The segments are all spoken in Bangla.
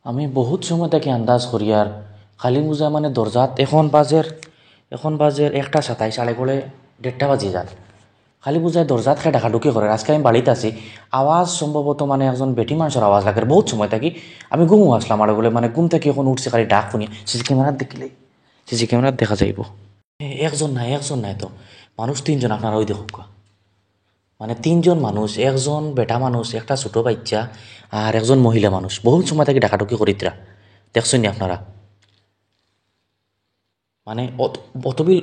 আমি বহুত সময় থেকে আন্দাজ করি আর খালি বুঝা মানে দরজাত এখন বাজের 1:27 সাড়ে করে 1:30 বাজি যায় খালি বুঝায় দরজাত খেয়ে ঢাকাঢুকি করে। আজকে আমি বাড়িতে আছি, আওয়াজ সম্ভবত মানে একজন বেটি মানুষের আওয়াজ লাগে বহুত সময় থাকি। আমি ঘুমও আসলাম আর বলে মানে ঘুম থেকে এখন উঠছে খালি ডাক শুনি। সিসি ক্যামেরাত দেখা যাইব একজন নাই তো মানুষ 3জন। আপনারা ওই দেখুক মানে 3জন মানুষ, একজন বেটা মানুষ, একটা ছোট বাচ্চা আর একজন মহিলা মানুষ বহুত সময় থেকে ডাকাডুকি করিতরা দেখছেন নি আপনারা? মানে অতবিল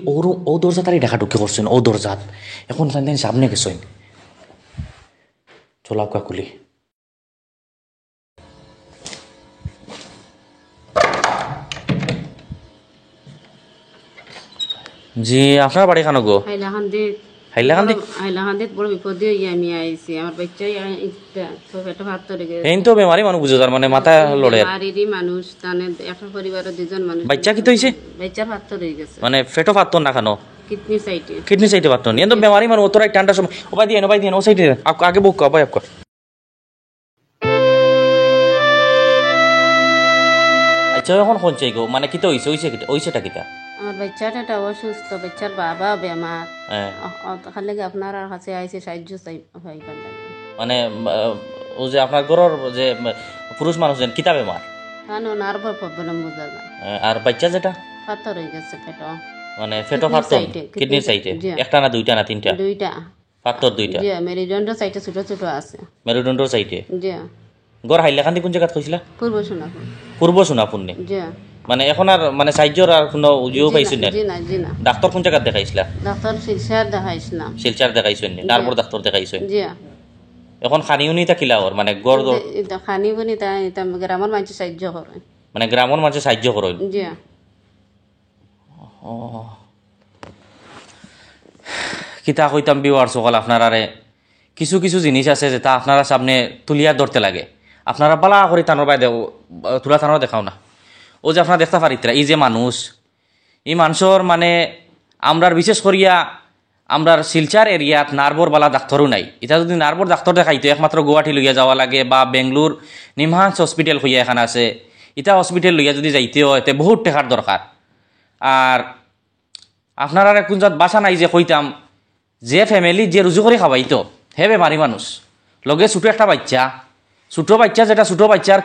ও দরজা তারি ডাকাডুকি করছেন ও দরজাত। এখন সামনে গেছেন চলাপকা খুলি। জি আপনার বাড়ি খানো গো? হাইলাকান্দিত বড় বিপদে আমি আইছি। আমার বাচ্চা পেটে ভাত ধরে গেছে। এই তো বেমারি মানুষ বুঝে তার মানে মাথা লড়ে বাড়িরই মানুষ তানে একটা পরিবারের 2জন মানুষ। বাচ্চা কি তো হইছে? বাচ্চার ভাত ধরে গেছে মানে ফেটো ভাত না খানো কিডনি সাইডে ভাত নিয়ে তো বেমারি মানুষ অতরা ঠান্ডার সময় ওপাই দিয়ে ও সাইডে আগে বুক আপাই আপকা। আচ্ছা এখন কোন চাই গো মানে কিতা হইছেটা কিতা? আমার বাচ্চাটা অসুস্থ, বাচ্চার বাবা বেমার। খালি আপনার কাছে আইছে সাহায্য চাই পাইবার লাগে। মানে ও যে আপনার ঘরের যে পুরুষ মানুষ কিতা বেমার? কারণ নার্ভার প্রবলেম বোঝা যায়। আর বাচ্চা যেটা পাথর হয়ে গেছে পেটো, মানে ফেটো পাথর কিডনির সাইডে একটা না দুইটা না তিনটা? দুইটা পাথর দুইটা। জি মেরুদণ্ডের সাইডে ছোট ছোট আছে। মেরুদণ্ডের সাইডে? জি। গড় হাইলাকান্দি কোন জায়গা কইছিলা? পূর্ব সোনাপুর নে? জি। মানে এখন আর মানে সাহায্যর আর কোনো উজিও পাইছেন না? জি না। ডাক্তার কোন জায়গা দেখাইছিলা? ডাক্তার শিলচর দেখাইছিলাম। শিলচর দেখাইছেন নি? নারবর ডাক্তার দেখাইছেন? জি। এখন খানিউনি তা কিলা ওর মানে গড় খানিউনি তা গ্রামের মানুষ সাহায্য করে। মানে গ্রামের মানুষ সাহায্য করেন? জি। ও কিতা কইতাম বিওয়ার সকল আপনার আরে কিছু কিছু জিনিস আছে যেটা আপনারা সামনে তুলিয়া ধরতে লাগে। আপনারা বালা করে টানোর বাইরে তুলা টানোর দেখাও না। ও যে আপনারা দেখতে পারিতরা এই যে মানুষ, এই মানুষের মানে আমরার বিশেষ করিয়া আমরার শিলচার এরিয়াত নার্বর বালা ডাক্তারও নাই। এটা যদি নার্বর ডাক্তার দেখাইতো একমাত্র গুয়াহাটি লইয়া যাওয়া লাগে বা বেঙ্গলোর নিমহান্স হসপিটাল হইয়া এখানে আছে, এটা হসপিটাল লইয়া যদি যাইতে হয় তে বহুত টাকার দরকার। আর আপনারা কোন জাত বাসা নাই যে কইতাম যে ফ্যামিলি যে রুজু করে খাওয়াইতো হে বেমারি মানুষ লগে ছোটো একটা বাচ্চা, ছোটো বাচ্চার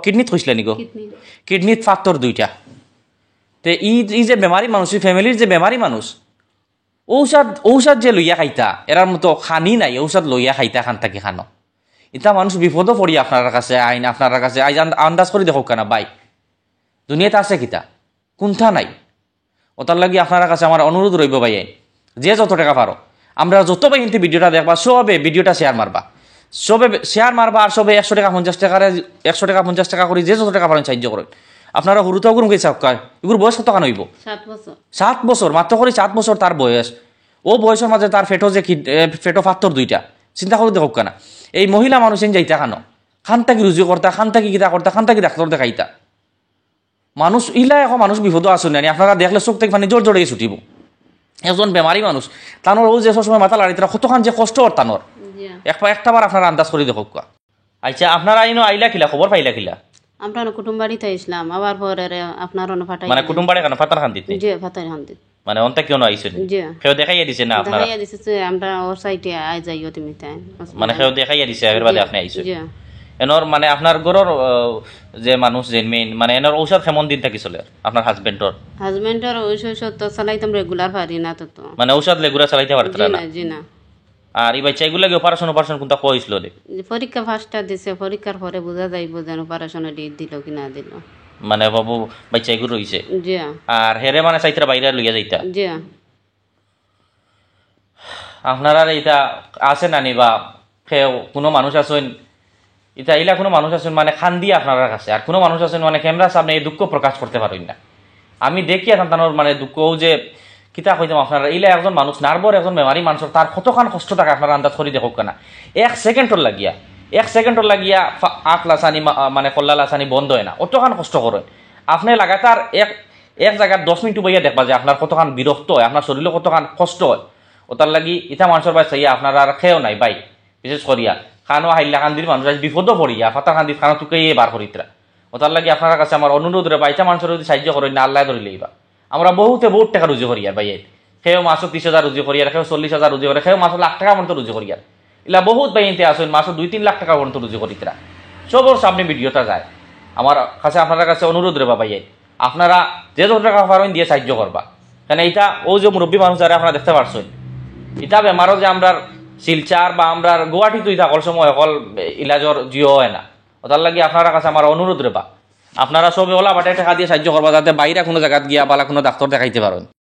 কিডনিত হয়েছিল নিগো, কিডনিত ফাক্তর 2টা। তে ই যে বেমারি মানুষ, ফ্যামিলির যে বেমারি মানুষ ঔষধ যে লইয়া খাইতা এরার মতো খানি নাই, ঔষধ লইয়া খাইতা খান থাকি খানো। এটা মানুষ বিপদও পড়ি আপনার কাছে আন্দাজ করে দেখো কেনা বাই দুনিয়াতে আছে কিতা কোনটা নাই। ওটার লাগি আপনার কাছে আমার অনুরোধ রইব ভাই, যে যত টাকা পারো আমরা যত ভাই কিন্তু ভিডিওটা দেখবা সবে ভিডিওটা শেয়ার মারবা আর সবে 100 টাকা 50 টাকা করে যে যত টাকা পারেন সাহায্য করেন। আপনারা হুরুতাও করুন গেছে এগুলো বয়স কত কান হইব? 7 বছর মাত্র করে 7 বছর তার বয়স। ও বয়সের মাঝে তার ফেটো ফাত্তর 2টা। চিন্তা করে দেখো কেনা এই মহিলা মানুষ যাইতা খান থাকি রুজু করতা, খান থাকি গীতা করতা, খান থাকি ডাক্তার দেখাইতা। মানুষ ইলা এখন মানুষ বিপদ আসুন আপনারা দেখলে চোখ থেকে মানে জোর জোরে ছুটিব। একজন বেমারি মানুষ তানোর ও যে সময় মাথা লাড়ি তারা কতখান যে কষ্ট ওর তানোর একটাবার আপনারা আন্দাজ করে দেখো। আচ্ছা আপনারা আইলা কিলা খবর পাইলা কিলা? আমরা কুটুম বাড়িতে আসলাম আবার পরে আপনার ফাটাই মানে কুটুম বাড়ি কেন ফাতার খান্দিতে? জি ফাতার খান্দিত। মানে অন্তে কেউ আইছেন? জি। কেউ দেখাইয়া দিছে না আপনারা? দেখাইয়া দিছে যে আমরা ওর সাইডে আই যাইও তুমি তাই। মানে কেউ দেখাইয়া দিছে এর বাদে আপনি আইছেন? জি। এনর মানে আপনার ঘরের যে মানুষ যে মেইন মানে এনর ঔষধ কেমন দিন থাকি চলে আপনার হাজবেন্ডর ঔষধ তো চালাইতাম রেগুলার পারি না তো মানে ঔষধ রেগুলার চালাইতে পারতেন না? জি না। আর এই বাচ্চা এগুলো অপারেশন কোনটা কইছিল? পরীক্ষা ফার্স্টটা দিছে, পরীক্ষার পরে বোঝা যাইব যেন অপারেশনে ডেট দিল কি না দিল। মানে বাবু বাচ্চা এগুলো রইছে? জি। আর হেরে মানে চাইতরা বাইরে লইয়া যাইতা? জি। আপনারা এটা আছে নানি বা কোনো মানুষ আছেন এটা ইলা কোনো মানুষ আছেন মানে খান দিয়ে আপনার কাছে, আর কোনো মানুষ আছেন মানে ক্যামেরার সামনে এই দুঃখ প্রকাশ করতে পারেন না। আমি দেখি এখন তানোর মানে দুঃখ যে কিতা কইতাম আপনারা ইলা একজন মানুষ নার্বর একজন বেমারি মানুষের তার কতখান কষ্ট থাকে আপনারা আন্দাজ করে দেখো না। 1 সেকেন্ডর লাগিয়া আখলা সানি মানে কল্লা সানি বন্ধ হয় না, অতখান কষ্ট করেন আপনি লাগাতার এক জায়গার 10 মিনিট বইয়া দেখবা যে আপনার কতখান বিরক্ত হয়, আপনার শরীরে কতখান কষ্ট হয়। ওটার লাগি ইটা মানুষের বাই চাইয়া আপনারা আর খেয়েও নাই ভাই বিশেষ করিয়া খানো হাইল্লা কান্দির মানুষ আজ বিপদও পড়িয়া ফাতা কান্দি খানো তুকে বার করিতরা ওটার লাগে আপনার কাছে আমার অনুরোধ রে বাইটা মানুষের যদি সাহায্য করেন না আল্লাহ ধরে লইবা আমরা বহুতে বহুত টাকা রুজি করি আর বাইয়ে সেও মাসও 30,000 রুজি করি আর সেও 40,000 রুজি করে সেও মাসও লাখ টাকা মতো রুজি করি আর ইলা বহুত বাইতে আসেন মাসও 2-3 লাখ টাকা পর্যন্ত রুজি করিতরা সবর সামনে ভিডিওটা যায় আমার কাছে আপনার কাছে অনুরোধ রে বাইয়ে আপনারা যে যত টাকা পারেন দিয়ে সাহায্য করবা কারণ এইটা ও যে মুরব্বী মানুষ যারা আপনারা দেখতে পারছেন এটা বেমারও যে আমরা শিলচার বা আমরা গুয়াহাটি তুই থাকল সময় অকল ইলাজর জিও হয় না ওটার লাগে আপনার কাছে আমার অনুরোধ রেবা আপনারা সবে ওলা বাটে টাকা দিয়ে সাহায্য করবা যাতে বাইরে কোনো জায়গাত গিয়া বালা কোনো ডাক্তার দেখাইতে পারেন।